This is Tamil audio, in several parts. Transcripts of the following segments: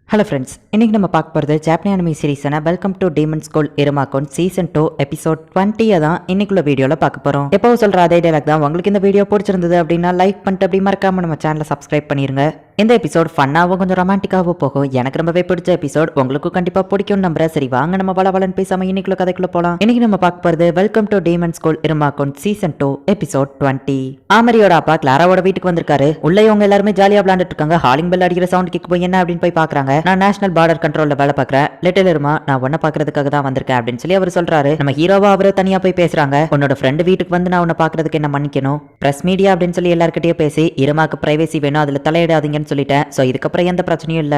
ஹலோ ஃப்ரெண்ட்ஸ், இன்னைக்கு நம்ம பார்க்க போகிறது ஜாப்பனி அனிமி சீரிஸான welcome to demons school Iruma kun season 2 episode 20 தான் இன்னைக்குள்ள வீடியோவில் பார்க்க போகிறோம். எப்பவும் சொல்கிற அதே டைலாக் தான். உங்களுக்கு இந்த வீடியோ பிடிச்சிருந்தது அப்படின்னா லைக் பண்ணிட்டு அப்படி மறக்காம நம்ம சேனலை சப்ஸ்கிரைப் பண்ணிருங்க. இந்த எபிசோட் ஃபன்னாகவும் கொஞ்சம் ரொமான்டிக்காகவும் போகும். எனக்கு ரொம்பவே பிடிச்ச எபிசோட், உங்களுக்கும் கண்டிப்பாக பிடிக்கும் நம்புறேன். சரி வாங்க நம்ம வளவலன்னு பேசாம இன்னைக்குள்ள கதைக்குள்ள போகலாம். இன்னைக்கு நம்ம பார்க்க போகிறது welcome to demons school Iruma kun season 2 episode 20. ஆமரியோட அப்பா கிளாராவோட வீட்டுக்கு வந்திருக்காரு. உள்ள இவங்க எல்லாருமே ஜாலியா விளையாண்டுட்டு இருக்காங்க. ஹாலிங் பெல் அடிக்கிற சவுண்ட் கேட்க போய் என்ன அப்படின்னு போய் பாக்குறாங்க. நான் நேஷனல் பார்டர் கண்ட்ரோல்ல வேலை பார்க்கறேன். லிட்டில் இருமா, நான் உன்ன பாக்குறதுக்காக தான் வந்திருக்கேன் அப்படின்னு சொல்லி அவர் சொல்றாரு. நம்ம ஹீரோவா அவரு தனியா போய் பேசுறாங்க. உன்னோட ஃப்ரெண்டு வீட்டுக்கு வந்து நான் உன்ன பாக்குறதுக்கு என்ன மன்னிக்கணும். பிரஸ் மீடியா அப்படின்னு சொல்லி எல்லார்கிட்டயும் பேசி இருமாக்கு பிரைவேசி வேணும், அதுல தலையிடாதீங்கன்னு சொல்லிட்டேன். சோ இதுக்கப்புறம் எந்த பிரச்சனையும் இல்ல.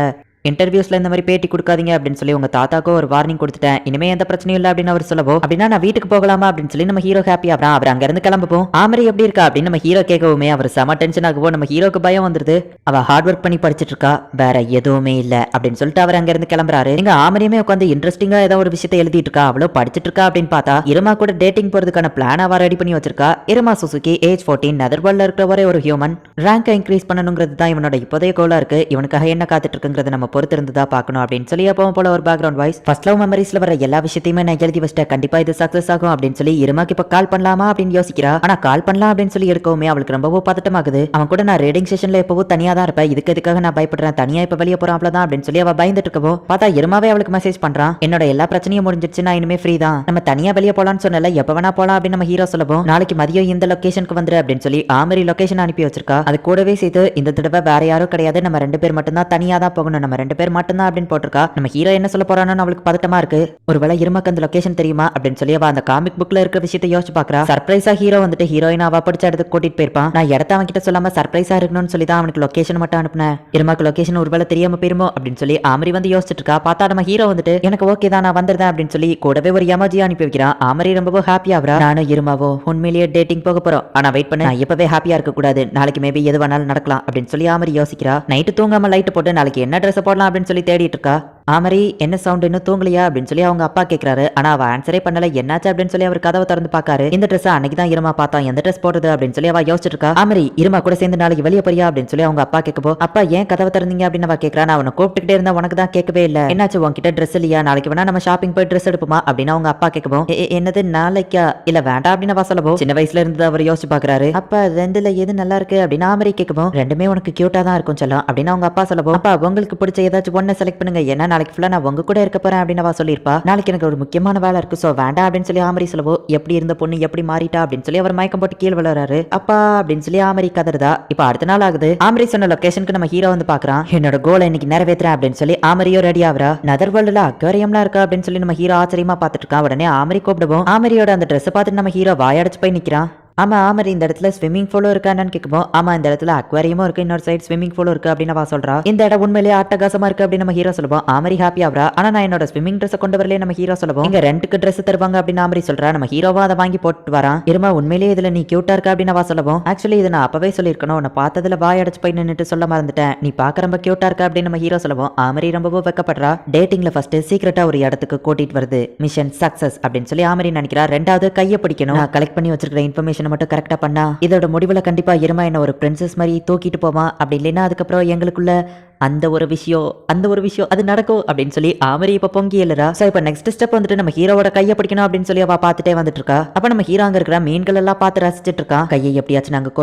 இன்டர்வியூஸ்ல இந்த மாதிரி பேட்டி கொடுக்காதீங்க அப்படின்னு சொல்லி உங்க தாத்தாக்கோ ஒரு வார்னிங் கொடுத்துட்டேன். இனிமே எந்த பிரச்சனையும் இல்ல அப்படின்னு அவர் சொல்லவோ, அப்படின்னா நான் வீட்டுக்கு போகலாமா அப்படின்னு சொல்லி நம்ம ஹீரோ ஹாப்பி ஆகிறான். அவர் அங்க இருந்து கிளம்புவோம். ஆமரி எப்படி இருக்கா அப்படின்னு நம்ம ஹீரோ கேட்கவுமே அவர் செம டென்ஷன் ஆகுவோம். நம்ம ஹீரோக்கு பயம் வந்துருது. அவ ஹார்ட் ஒர்க் பண்ணி படிச்சிட்டு இருக்கா, வேற எதுவுமே இல்ல அப்படின்னு சொல்லிட்டு அவர் அங்க இருந்து கிளம்புறாரு. எங்க ஆமரியுமே உட்காந்து இன்ட்ரெஸ்டிங்கா ஏதோ ஒரு விஷயத்தை எழுதிட்டு இருக்கா. அவ்வளவு படிச்சிட்டு இருக்கா அப்படின்னு பார்த்தா இருமா கூட டேட்டிங் போறதுக்கான பிளான் அவ ரெடி பண்ணி வச்சிருக்கா. இருமா சுசுகி, ஏஜ் 14, நெதர்லாண்ட்ல இருக்கிற ஒரே ஒரு ஹியூமன். ரேங்க் இன்க்ரீஸ் பண்ணணுங்கிறது தான் இவனோட இப்போதைய கோலா இருக்கு. இவனுக்காக என்ன காத்துட்டு இருக்குங்கிறத நம்ம பொறுத்து இருந்துதா பார்க்கணும் அப்படின்னு சொல்லி அப்பவும் போல ஒரு பேக்ரவுண்ட் வாய்ஸ். ஃபர்ஸ்ட் லவ் மெமரிஸ்ல வர எல்லா விஷயத்தையுமே நான் எழுதி வச்சிட்டேன், கண்டிப்பா இது சக்சஸ் ஆகும் அப்படின்னு சொல்லி இருமாக்கு இப்ப கால் பண்ணலாமா அப்படின்னு யோசிக்கிறா. ஆனா கால் பண்ணலாம் அப்படின்னு சொல்லி எடுக்கவுமே அவளுக்கு ரொம்பவும் பதட்டமாகுது. அவன் கூட நான் ரீடிங் செஷன்ல எப்பவும் தனியா தான் இருப்பேன், எதுக்காக நான் பயப்படுறேன், தனியா இப்ப வெளியே போறான் அவ்வளவுதான் அப்படின்னு சொல்லி அவ பயந்துட்டு இருக்கவோ பார்த்தா இருமாவே அவளுக்கு மெசேஜ் பண்றான். என்னோட எல்லா பிரச்சனையும் முடிஞ்சிருச்சு, நான் இனிமே ஃப்ரீ தான், நம்ம தனியா வெளியே போலான்னு சொன்னல, எப்ப வேணா போலாம் அப்படின்னு நம்ம ஹீரோ சொல்லவும், நாளைக்கு மதியம் இந்த லொகேஷனுக்கு வந்துரு அப்படின்னு சொல்லி ஆமரி லொகேஷன் அனுப்பி வச்சிருக்கா. அது கூடவே சேர்த்து இந்த தடவை வேற யாரும் கிடையாது, நம்ம 2 பேர் மட்டும் தான் தனியா தான் போகணும், நம்ம 2 பேர் மட்டும் தான் அப்படின்னு போட்டிருக்கா. நம்ம ஹீரோ என்ன சொல்ல போறான்னு அவளுக்கு பதட்டமா இருக்கு. ஒருவேளை இருமாக்கு அந்த லொகேஷன் தெரியுமா அப்படின்னு சொல்லி அவ அந்த காமிக் புக்ல இருக்க விஷயத்தை யோசிச்சு பாக்குறா. சர்ப்ரைஸா ஹீரோ வந்துட்டு ஹீரோயின் அவ படிச்ச இடத்துக்கு கூட்டிட்டு போயிருப்பான். நான் இடத்த அவன் கிட்ட சொல்லாம சர்ப்ரைஸா இருக்கணும்னு சொல்லி தான் அவனுக்கு லொகேஷன் மட்டும் அனுப்புனேன். இருமாக்கு லொகேஷன் ஒருவேளை தெரியாம போயிருமோ அப்படின்னு சொல்லி ஆமரி வந்து யோசிச்சுட்டு இருக்கா. பார்த்தா நம்ம ஹீரோ வந்துட்டு எனக்கு ஓகே தான், நான் வந்துருந்தேன் அப்படின்னு சொல்லி கூடவே ஒரு எமோஜி அனுப்பி வைக்கிறான். ஆமரி ரொம்ப ஹாப்பி ஆகுறா. நானும் இருமாவோ உண்மையிலேயே டேட்டிங் போக போறோம், ஆனா வெயிட் பண்ண, நான் இப்பவே ஹாப்பியா இருக்க கூடாது, நாளைக்கு மேபி எது வேணாலும் நடக்கலாம் அப்படின்னு சொல்லி ஆமரி யோசிக்கிறா. நைட்டு தூங்காம லைட் போட்டு நாளைக்கு என்ன ட்ரெஸ் போடலாம் அப்படின்னு சொல்லி தேடிட்டு இருக்கா. ஆமரி என்ன சவுண்ட், இன்னும் தூங்கலையா அப்படின்னு சொல்லி அவங்க அப்பா கேட்கறாரு. ஆனா அவ ஆன்சரே பண்ணல. என்னாச்சு அப்படின்னு சொல்லி அவர் கதவை திறந்து பாக்காரு. இந்த ட்ரெஸ் அன்னைக்கு தான் இருமா பார்த்தா, எந்த ட்ரெஸ் போடுறது அப்படின்னு சொல்லி அவ யோசிச்சுட்டு இருக்கா. ஆமரி இருமா கூட சேர்ந்து நாளைக்கு வெளியே போறியா அப்படின்னு சொல்லி அவங்க அப்பா கேட்கப்போ, அப்பா ஏன் கதவை திறந்தீங்க அப்படின்னு அவ கேட்கறா. நான் அவனை கூப்பிட்டுக்கிட்டே இருந்தா உனக்கு தான் கேட்கவே இல்ல, என்னாச்சு உன்கிட்ட ட்ரெஸ் இல்லையா, நாளைக்கு வேணா நம்ம ஷாப்பிங் போய் ட்ரெஸ் எடுப்போமா அப்படின்னு அவங்க அப்பா கேட்கப்போ, என்னது நாளைக்கா, இல்ல வேண்டாம் அப்படின்னு அவ சொல்லவோ, சின்ன வயசுல இருந்து அவர் யோசிச்சு பாக்குறாரு. அப்பா ரெண்டுல எது நல்லா இருக்கு அப்படின்னு ஆமரி கேட்கப்போ, ரெண்டுமே உனக்கு கியூட்டா தான் இருக்கும் சொல்லும் அப்படின்னு அவங்க அப்பா சொல்லவோ, அப்பா உங்களுக்கு பிடிச்ச ஏதாச்சும் ஒன்ன செலக்ட் பண்ணுங்க, ஏன்னா நாளைக்கு ஃபுல்லா நான் உங்க கூட இருக்க போறேன் அப்படின்னு அவ சொல்லிருப்பா. நாளைக்கு எனக்கு ஒரு முக்கியமான வேலை இருக்கு, சோ வேண்டாம் அப்படின்னு சொல்லி ஆமரி சொல்லவோ, எப்படி இருந்த பொண்ணு எப்படி மாறிட்டா அப்படின்னு சொல்லி அவர் மயக்கம் போட்டு கீழ் விழுறாரு. அப்பா அப்படின்னு சொல்லி ஆமரி கதறுதா. இப்ப அடுத்த நாள் ஆகுது. ஆமரி சொன்ன லொகேஷனுக்கு நம்ம ஹீரோ வந்து பாக்குறான். என்னோட கோலை இன்னைக்கு நிறைவேற்றுறேன் அப்படின்னு சொல்லி ஆமரியோ ரெடி ஆகுறா. நெதர்வேல்டுல அக்வேரியம்லாம் இருக்கா அப்படின்னு சொல்லி நம்ம ஹீரோ ஆச்சரியமா பாத்துட்டு இருக்கான். உடனே ஆமரி கூப்பிடுவோம். ஆமரியோட அந்த ட்ரெஸ் பார்த்துட்டு நம்ம ஹீரோ வாயடைச்சு போய் நிக்கிறான். ஆமா ஆமரி இந்த இடத்துல ஸ்விம்மிங் பூலும் இருக்கான்னு கேட்கும்போது, ஆமா இந்த இடத்துல அக்வாரியமும் இருக்கு, இன்னொரு சைடு ஸ்விம்மிங் பூலும் இருக்கு அப்படின்னு அவ சொல்றா. இந்த இடம் உண்மையிலேயே அட்டகாசமா இருக்கு அப்படின்னு நம்ம ஹீரோ சொல்லுவோம். ஆமரி ஹாப்பி ஆகுறா. ஆனா நான் என்னோட ஸ்விம்மிங் ட்ரெஸ் கொண்டு வரல நம்ம ஹீரோ சொல்லுவோம். இங்க ரெண்டுக்கு ட்ரெஸ் தருவாங்க அப்படின்னு ஆமரி சொல்றா. நம்ம ஹீரோவா அதை வாங்கி போட்டு வரான். இருமா உண்மையிலேயே இதுல நீ கியூட்டா இருக்கா அப்படின்னு அவ சொல்லுவோம். ஆக்சுவலி இது நான் அப்பவே சொல்லிருக்கணும், உன்னை பார்த்ததுல வாய் அடைச்சு போய் நின்னுட்டு சொல்ல மறந்துட்டேன், நீ பாக்க ரொம்ப கியூட்டா இருக்கா அப்படின்னு நம்ம ஹீரோ சொல்லுவோம். ஆமரி ரொம்பவும் வெக்கப்படுறா. டேட்டிங்ல ஃபர்ஸ்ட் சீக்கிரட்டா ஒரு இடத்துக்கு கூட்டிட்டு வருது, மிஷன் சக்சஸ் அப்படின்னு சொல்லி ஆமரி நினைக்கிறா. ரெண்டாவது கையை பிடிக்கணும், நான் கலெக்ட் பண்ணி வச்சிருக்கிற இன்ஃபர்மேஷன் மட்டும் கரெக்டா பண்ணா இதோட முடிவுல கண்டிப்பா இருமா என்ன ஒரு பிரின்சஸ் மாதிரி தூக்கிட்டு போவான், அப்படி இல்லைன்னா அதுக்கப்புறம் எங்களுக்குள்ள அந்த ஒரு விஷயம் அது நடக்கும் அப்படின்னு சொல்லி ஆமரி இப்ப பொங்கி எழுறா. சோ இப்ப நெக்ஸ்ட் ஸ்டெப் வந்துட்டு நம்ம ஹீரோவோட கையை பிடிக்கணும் அப்படின்னு சொல்லி அவ பார்த்துட்டே வந்துட்டு இருக்கா. அப்ப நம்ம ஹீரோ அங்க இருக்கிற மீன்கள் எல்லாம் பார்த்து ரசிச்சிட்டு இருக்கா. கையை எப்படியாச்சும் நாங்க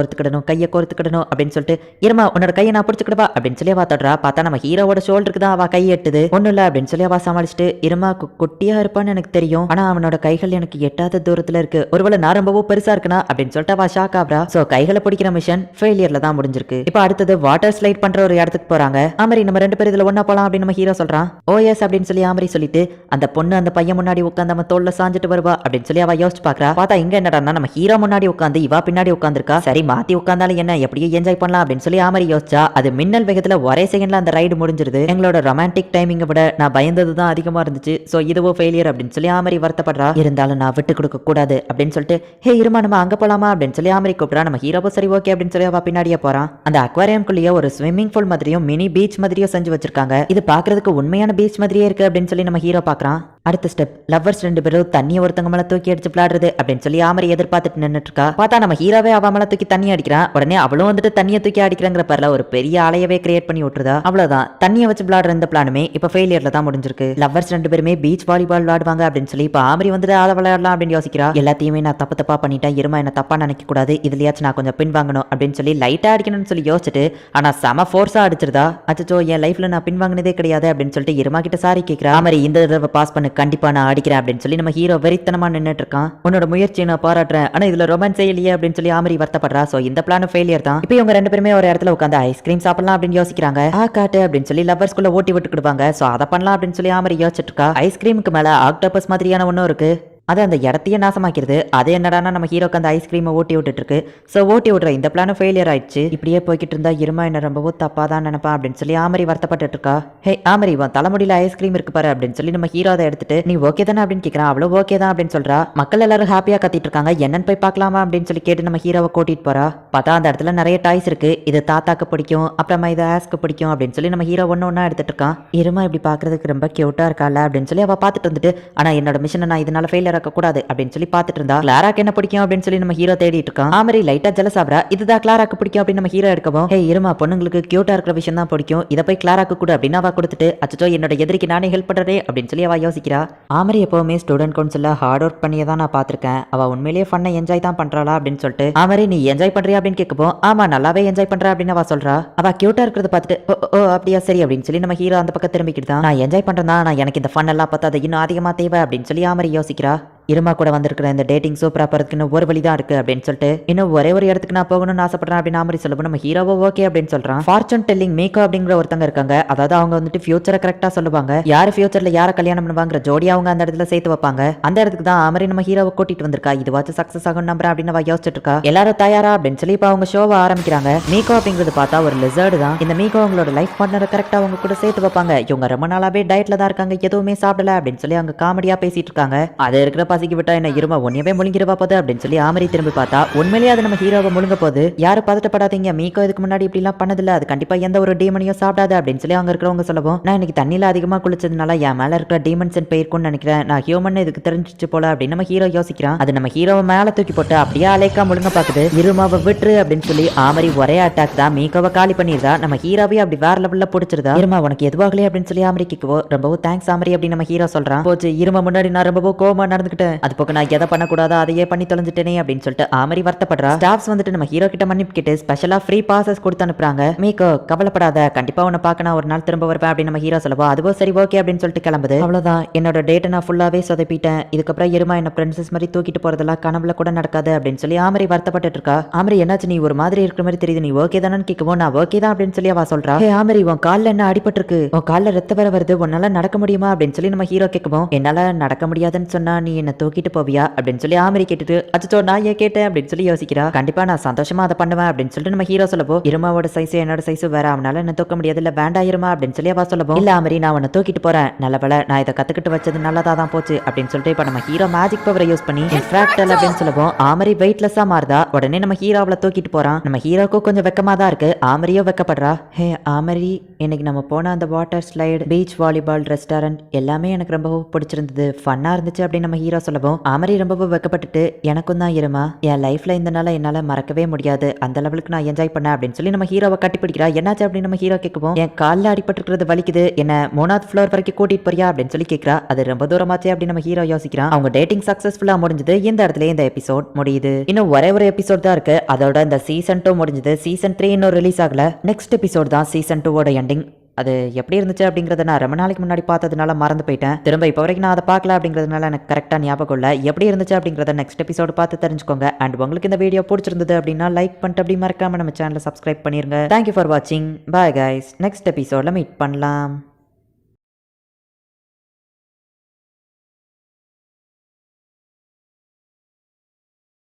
கையை கோர்த்துக்கிடணும் அப்படின்னு சொல்லிட்டு, இருமா உன்னோட கையை நான் பிடிச்சிக்கிடுவா அப்படின்னு சொல்லி அவ தொடுறா. பார்த்தா நம்ம ஹீரோவோட ஷோல்டருக்கு தான் அவ கை எட்டுது. ஒண்ணு இல்ல அப்படின்னு சொல்லி அவ சமாளிச்சுட்டு, இருமா குட்டியா இருப்பான்னு எனக்கு தெரியும், ஆனா அவனோட கைகள் எனக்கு எட்டாத தூரத்துல இருக்கு, ஒருவேளை நான் ரொம்பவும் பெருசா இருக்கனா அப்படின்னு சொல்லிட்டு அவ ஷாக் ஆகுறா. சோ கைகளை பிடிக்கிற மிஷன் ஃபெயிலியர்ல தான் முடிஞ்சிருக்கு. இப்ப அடுத்தது வாட்டர் ஸ்லைட் பண்ற ஒரு இடத்துக்கு போறாங்க. ஆமரி நம்ம 2 பேர் இதுல ஒண்ணா போலாம் அப்படின்னு நம்ம ஹீரோ சொல்றான். ஓஎஸ் அப்படின்னு சொல்லி ஆமரி சொல்லிட்டு அந்த பொண்ணு அந்த பையன் முன்னாடி உட்காந்து நம்ம தோல்ல சாஞ்சிட்டு வருவா அப்படின்னு சொல்லி அவ யோசிச்சு பாக்குறா. பார்த்தா இங்க என்னடா நம்ம ஹீரோ முன்னாடி உட்காந்து இவா பின்னாடி உட்காந்துருக்கா. சரி மாத்தி உட்கார்ந்தாலும் என்ன, எப்படியே என்ஜாய் பண்ணலாம் அப்படின்னு சொல்லி ஆமரி யோசிச்சா. அது மின்னல் வேகத்துல ஒரே செகண்ட்ல அந்த ரைடு முடிஞ்சிருது. எங்களோட ரொமான்டிக் டைமிங்கை விட நான் பயந்ததுதான் அதிகமா இருந்துச்சு, சோ இதுவோ ஃபெயிலியர் அப்படின்னு சொல்லி ஆமரி வருத்தப்படுறா. இருந்தாலும் நான் விட்டு கொடுக்க கூடாது அப்படின்னு சொல்லிட்டு, ஹே இருமா நம்ம அங்க போலாமா அப்படின்னு சொல்லி ஆமரி கூப்பிடுறா. நம்ம ஹீரோவோ சரி ஓகே அப்படின்னு சொல்லி அவ பின்னாடியே போறான். அந்த அக்வாரியம்குள்ளேயே ஒரு ஸ்விம்மிங் பூல் மாதிரியும் மினி பீச் மாதிரியும் செஞ்சு வச்சிருக்காங்க. இது பாக்குறதுக்கு உண்மையான பீச் மாதிரியே இருக்கு அப்படின்னு சொல்லி நம்ம ஹீரோ பாக்குறான். அடுத்த ஸ்டெப் லவ்வர்ஸ் 2 பேரும் தண்ணியை ஒருத்தங்க மேல தூக்கி அடிச்சு விளையாடுறது அப்படின்னு சொல்லி ஆமரி எதிர்பார்த்துட்டு நின்னுட்டு இருக்கா. பார்த்தா நம்ம ஹீரோவே அவ மேல தூக்கி தண்ணி அடிக்கிறான். உடனே அவளும் வந்துட்டு தண்ணியை தூக்கி அடிக்கிறங்கிற பேர்ல ஒரு பெரிய அலையவே கிரியேட் பண்ணி விட்டுருதா. அவ்வளவுதான், தண்ணியை வச்சு விளையாடுற இந்த பிளானுமே இப்ப ஃபெயிலியர்ல தான் முடிஞ்சிருக்கு. லவ்வர்ஸ் 2 பேருமே பீச் வாலிபால் விளையாடுவாங்க அப்படின்னு சொல்லி இப்ப ஆமரி வந்துட்டு அதை விளையாடலாம் அப்படின்னு யோசிக்கிறா. எல்லாத்தையுமே நான் தப்பா பண்ணிட்டேன், இருமா என்ன தப்பா நினைக்க கூடாது, இதுலயாச்சும் நான் கொஞ்சம் பின் வாங்கணும் அப்படின்னு சொல்லி லைட்டா அடிக்கணும்னு சொல்லி யோசிச்சுட்டு ஆனா செம ஃபோர்ஸா அடிச்சிருதா. அச்சோ என் லைஃப்ல நான் பின் வாங்கினதே கிடையாது அப்படின்னு சொல்லிட்டு இருமா கிட்ட சாரி கேட்கிறா. ஆமரி இந்த தடவை பாஸ் பண்ணு, கண்டிப்பா நான் அடிக்கிறேன் அப்படின்னு சொல்லி நம்ம ஹீரோ வெறித்தனமா நின்னுட்டு இருக்கான். உன்னோட முயற்சியை நான் பாராட்டுறேன், ஆனா இதுல ரொமான்ஸே இல்லையே அப்படின்னு சொல்லி ஆமரி வருத்தப்படுறா. சோ இந்த பிளான் ஃபெயிலியர் தான். இப்போ இவங்க 2 பேருமே ஒரு இடத்துல உட்காந்து ஐஸ்கிரீம் சாப்பிடலாம் அப்படின்னு யோசிக்கிறாங்க. காட்டு அப்படின்னு சொல்லி லவ்வர்ஸ்குள்ள ஓட்டி விட்டுக்கிடுவாங்க. சோ அதை பண்ணலாம் அப்படின்னு சொல்லி ஆமரி யோசிச்சுட்டு இருக்கா. ஐஸ்கிரீமுக்கு மேல ஆக்டோபஸ் மாதிரியான ஒன்னும் இருக்கு, அது அந்த இடத்தையே நாசமாக்கிறது. அது என்னடானா நம்ம ஹீரோக்கு அந்த ஐஸ்கிரீமை ஓட்டி விட்டுட்டு இருக்கு. ஸோ ஓட்டி விடுற இந்த பிளானும் ஃபெயிலியர் ஆயிடுச்சு. இப்படியே போய்கிட்டு இருந்தா இருமா என்ன ரொம்பவும் தப்பா தான் நினைப்பா அப்படின்னு சொல்லி ஆமரி வருத்தப்பட்டு இருக்கா. ஹே ஆமரி, உன் தலைமுடியில ஐஸ்கிரீம் இருக்கு பாரு அப்படின்னு சொல்லி நம்ம ஹீரோ அதை எடுத்துட்டு நீ ஓகே தானே அப்படின்னு கேட்கறான். அவ்வளோ ஓகே தான் அப்படின்னு சொல்றா. மக்கள் எல்லாரும் ஹாப்பியா கத்திட்டு இருக்காங்க. என்னன்னு போய் பார்க்கலாமா அப்படின்னு சொல்லி கேட்டு நம்ம ஹீரோவை கூட்டிட்டு போறா. பார்த்தா அந்த இடத்துல நிறைய டாய்ஸ் இருக்கு. இது தாத்தாக்கு பிடிக்கும், அப்புறமா இது ஆஸ்க்கு பிடிக்கும் அப்படின்னு சொல்லி நம்ம ஹீரோ ஒன்னா எடுத்துட்டு இருக்கான். இருமா இப்படி பாக்குறதுக்கு ரொம்ப கியூட்டா இருக்கால அப்படின்னு சொல்லி அவ பார்த்துட்டு வந்துட்டு ஆனா என்னோட மிஷனை நான் இதனால ஃபெயிலியர் ஆக்க கூடாது அப்படின்னு சொல்லி பாத்துட்டு இருந்தா. கிளாராக்கு என்ன பிடிக்கும் அப்படின்னு சொல்லி நம்ம ஹீரோ தேடிட்டு இருக்கான். ஆமரி லைட்டா ஜெலஸ் ஆகுறா. இதுதான் கிளாராக்கு பிடிக்கும் அப்படின்னு நம்ம ஹீரோ எடுக்கவும் ஹே இருமா, பொண்ணுங்களுக்கு கியூட்டா இருக்கிற விஷயம் தான் பிடிக்கும், இதை போய் கிளாராக்கு கூட அப்படின்னு அவ கொடுத்துட்டு அச்சோ என்னோட எதிரிக்கு நானே ஹெல்ப் பண்றே அப்படின்னு சொல்லி அவ யோசிக்கிறா. ஆமரி எப்பவுமே ஸ்டூடெண்ட் கவுன்சில்ல ஹார்ட் ஒர்க் பண்ணியே தான் நான் பாத்திருக்கேன். அவ உண்மையிலேயே ஃபன்னை என்ஜாய் தான் பண்றாளா அப்படின்னு சொல்லிட்டு ஆமரி நீ என்ஜாய் பண்றியா அப்படின்னு கேட்கப்போ ஆமா நல்லாவே என்ஜாய் பண்றா அப்படின்னு அவ சொல்றா. அவ கியூட்டா இருக்கிறத பார்த்துட்டு ஓ அப்படியா சரி அப்படின்னு சொல்லி நம்ம ஹீரோ அந்த பக்கம் திரும்பிக்கிட்டு தான் நான் என்ஜாய் பண்றேன் தான், நான் எனக்கு இந்த ஃபன் எல்லாம் பார்த்தா அதை இன்னும் அதிகமா தேவை அப்படின்னு சொல்லி ஆமரி யோசிக்கிறா. இருமா கூட வந்திருக்கிற இந்த டேட்டிங் சூப்பரா போறதுக்கு இன்னும் ஒரு வழி தான் இருக்கு அப்படின்னு சொல்லிட்டு இன்னும் ஒரே ஒரு இடத்துக்கு நான் போகணும்னு ஆசைப்படுறேன் அப்படின்னு ஆமரி சொல்லுவோம். நம்ம ஹீரோவோ ஓகே அப்படின்னு சொல்றான். ஃபார்ச்சூன் டெல்லிங் மேக்கோ அப்படிங்கிற ஒருத்தங்க இருக்காங்க. அதாவது அவங்க வந்துட்டு ஃபியூச்சரை கரெக்டா சொல்லுவாங்க. யாரு ஃபியூச்சர்ல யார கல்யாணம் பண்ணுவாங்கிற ஜோடி அவங்க அந்த இடத்துல சேர்த்து வைப்பாங்க. அந்த இடத்துக்கு தான் ஆமரி நம்ம ஹீரோவை கூட்டிட்டு வந்திருக்கா. இதுவாச்சும் சக்சஸ் ஆகும் நம்புறேன் அப்படின்னு அவ யோசிச்சுட்டு இருக்கா. எல்லாரும் தயாரா அப்படின்னு சொல்லி இப்ப அவங்க ஷோவை ஆரம்பிக்கிறாங்க. மீகோ அப்படிங்கிறது பார்த்தா ஒரு லிசர்டு தான். இந்த மீகோ அவங்களோட லைஃப் பார்ட்னரை கரெக்டா அவங்க கூட சேர்த்து வைப்பாங்க. இவங்க ரொம்ப நாளாவே டயட்ல தான் இருக்காங்க, எதுவுமே சாப்பிடல அப்படின்னு சொல்லி அவங்க காமெடியா பேசிட்டு இருக்காங்க. அது இருக்கிற பசிக்கு விட்டா என்ன இருமா ஒன்னவே முழுங்கிருவா போது அப்படின்னு சொல்லி ஆமரி திரும்பி பார்த்தா உண்மையிலேயே அது நம்ம ஹீரோவை முழுங்க போது. யாரு பதட்டப்படாதீங்க, மீகோ இதுக்கு முன்னாடி இப்படி எல்லாம் பண்ணதில்ல, அது கண்டிப்பா எந்த ஒரு டீமனையும் சாப்பிடாது அப்படின்னு சொல்லி அங்க இருக்கிறவங்க சொல்லவும் நான் இன்னைக்கு தண்ணியில அதிகமா குளிச்சதுனால என் மேல இருக்கிற டீமன்ஸ் போயிருக்கும்னு நினைக்கிறேன், நான் ஹியூமன் இதுக்கு தெரிஞ்சிச்சு போல அப்படின்னு நம்ம ஹீரோ யோசிக்கிறான். அது நம்ம ஹீரோவை மேல தூக்கி போட்டு அப்படியே அலேக்கா முழுங்க பாக்குது. இருமாவை விட்டுரு அப்படின்னு சொல்லி ஆமரி ஒரே அட்டாக் தான் மீகோவை காலி பண்ணிடுறா. நம்ம ஹீரோவே அப்படி வேற லெவல்ல பிடிச்சிருதா. இருமா உனக்கு எதுவாகலே அப்படின்னு சொல்லி ஆமரி கேட்கவோ ரொம்பவும் தேங்க்ஸ் ஆமரி அப்படின்னு நம்ம ஹீரோ சொல்றான். போச்சு இருமா முன்னாடி நான் ரொம்பவும் கோவமா நடந்துக்கிட்டேன், அது போக நான் எதை பண்ணக்கூடாதா அதையே பண்ணி தொலைஞ்சிட்டேனே அப்படின்னு சொல்லிட்டு ஆமரி வருத்தப்படுறா. ஸ்டாஃப்ஸ் வந்துட்டு நம்ம ஹீரோ கிட்ட மன்னிப்பு கேட்டு ஸ்பெஷலா ஃப்ரீ பாசஸ் கொடுத்து அனுப்புறாங்க. மீகோ கவலைப்படாத, கண்டிப்பா உன்னை பார்க்க நான் ஒரு நாள் திரும்ப வருவேன் அப்படின்னு நம்ம ஹீரோ சொல்லுவா. அதுவும் சரி ஓகே அப்படின்னு சொல்லிட்டு கிளம்புது. அவ்வளவுதான், என்னோட டேட்டை நான் ஃபுல்லாவே சொதப்பிட்டேன், இதுக்கப்புறம் இருமா என்ன பிரின்சஸ் மாதிரி தூக்கிட்டு போறதெல்லாம் கனவுல கூட நடக்காது அப்படின்னு சொல்லி ஆமரி வருத்தப்பட்டு இருக்கா. ஆமரி என்னாச்சு, நீ ஒரு மாதிரி இருக்கிற மாதிரி தெரியுது, நீ ஓகே தானு கேட்கவும் நான் ஓகே தான் அப்படின்னு சொல்லி அவ சொல்றா. ஹே ஆமரி உன் காலில் என்ன அடிபட்டு இருக்கு, உன் காலில் ரத்த வர வருது, உன்னால நடக்க முடியுமா அப்படின்னு சொல்லி நம்ம ஹீரோ கேட்கவும் என்னால நடக்க முடியாதுன்னு சொன்னா நீ என்ன தூக்கிட்டு போவியா அப்படின்னு சொல்லி ஆமரி கேட்டுட்டு அச்சோ நான் ஏன் கேட்டேன் அப்படின்னு சொல்லி யோசிக்கிறா. கண்டிப்பா நான் சந்தோஷமா அதை பண்ணுவேன் அப்படின்னு சொல்லிட்டு நம்ம ஹீரோ சொல்லப்போ இருமாவோட சைஸ் என்னோட சைஸ் வேற, அவனால என்ன தூக்க முடியாது, இல்ல வேண்டாம் இருமா அப்படின்னு சொல்லி அவ சொல்லப்போ இல்ல ஆமரி நான் உன்னை தூக்கிட்டு போறேன், நல்ல வேளை நான் இதை கத்துக்கிட்டு வச்சது நல்லதா தான் போச்சு அப்படின்னு சொல்லிட்டு இப்ப நம்ம ஹீரோ மேஜிக் பவரை யூஸ் பண்ணி இன்ஃபிராக்டல் அப்படின்னு சொல்லப்போ ஆமரி வெயிட்லெஸ்ஸா மாறுதா. உடனே நம்ம ஹீரோவை தூக்கிட்டு போறான். நம்ம ஹீரோக்கும் கொஞ்சம் வெக்கமா தான் இருக்கு, ஆமரியோ வெக்கப்படுறா. ஹே ஆமரி, இன்னைக்கு நம்ம போன அந்த water slide, beach volleyball, restaurant எல்லாமே எனக்கு ரொம்ப பிடிச்சிருந்தது, ஃபன்னா இருந்துச்சு அப்படின்னு நம்ம ஹீரோ சொல்லவும் ஆமரி ரொம்ப வெக்கப்பட்டுட்டு எனக்கும் தான் இருமா, என் லைஃப்ல இந்த நாள என்னால மறக்கவே முடியாது, அந்த லெவலுக்கு நான் என்ஜாய் பண்ணேன் அப்படின்னு சொல்லி நம்ம ஹீரோவை கட்டி பிடிக்கிறா. என்னாச்சு அப்படின்னு நம்ம ஹீரோ கேட்கவும் என் காலில் அடிபட்டு வலிக்குது, என்ன 3வது ஃப்ளோர் வரைக்கும் கூட்டிட்டு போறியா அப்படின்னு சொல்லி கேட்கிறா. அது ரொம்ப தூரமாச்சு அப்படின்னு நம்ம ஹீரோ யோசிக்கிறான். அவங்க டேட்டிங் சக்சஸ்ஃபுல்லா முடிஞ்சது. இந்த இடத்துல இந்த எபிசோட் முடியுது. இன்னும் ஒரே ஒரு எபிசோட் தான் இருக்கு, அதோட இந்த சீசன் 2 முடிஞ்சது. சீசன் 3 இன்னும் ரிலீஸ் ஆகல. நெக்ஸ்ட் எபிசோட் தான் சீசன் 2 எண்டிங். அது எப்படி இருந்துச்சு அப்படிங்கறத நான் ரொம்ப நாளைக்கு முன்னாடி பார்த்ததுனால மறந்து போயிட்டேன். திரும்ப இப்போ வரைக்கும் நான் அதை பார்க்கல அப்படிங்கிறதுனால எனக்கு கரெக்டாக ஞாபகம் இல்லை. எப்படி இருந்துச்சு அப்படிங்கிறத நெக்ஸ்ட் எபிசோடு பார்த்து தெரிஞ்சுக்கோங்க. அண்ட் உங்களுக்கு இந்த வீடியோ பிடிச்சிருந்தது அப்படின்னா லைக் பண்ணிட்டு அப்படி மறக்காம நம்ம சேனலை சப்ஸ்கிரைப் பண்ணிருங்க. தேங்க்யூ ஃபார் வாட்சிங். Bye guys. நெக்ஸ்ட் எபிசோட்ல மீட் பண்ணலாம்.